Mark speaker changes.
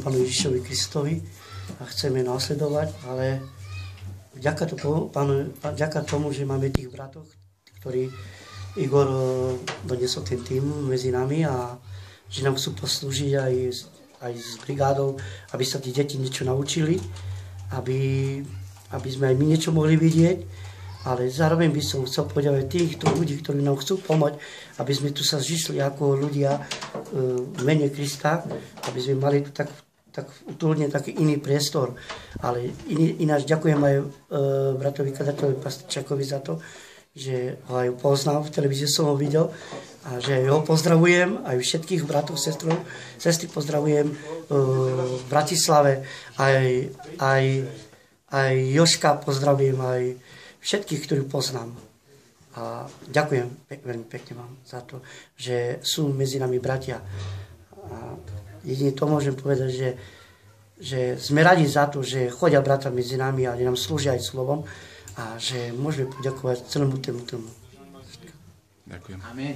Speaker 1: Pánu Ježišovi Kristovi a chceme následovať, ale vďaka tomu, že máme tých bratov, ktorí Igor doniesol ten tým medzi nami a že nám chcú poslúžiť aj s brigádou, aby sa tí deti niečo naučili, aby sme aj my niečo mohli vidieť. Ale zároveň by som chcel poďakovať týchto ľudí, ktorí nám chcú pomôcť, aby sme tu sa zišli ako ľudia v mene Krista, aby sme mali tu tak utulne taký iný priestor. Ale ináč ďakujem aj bratovi kazateľovi Pastrčakovi za to, že ho aj poznal, v televízii som ho videl a že ho pozdravujem, aj všetkých bratov, sestry pozdravujem v Bratislave, aj Joška pozdravujem, aj všetkých, ktorí poznám. A ďakujem veľmi pekne vám za to, že sú medzi nami bratia. A jedine to môžem povedať, že sme radi za to, že chodia bratia medzi nami a nám slúžia aj slovom a že môžeme poďakovať celému tému.
Speaker 2: Ďakujem.
Speaker 3: Amen.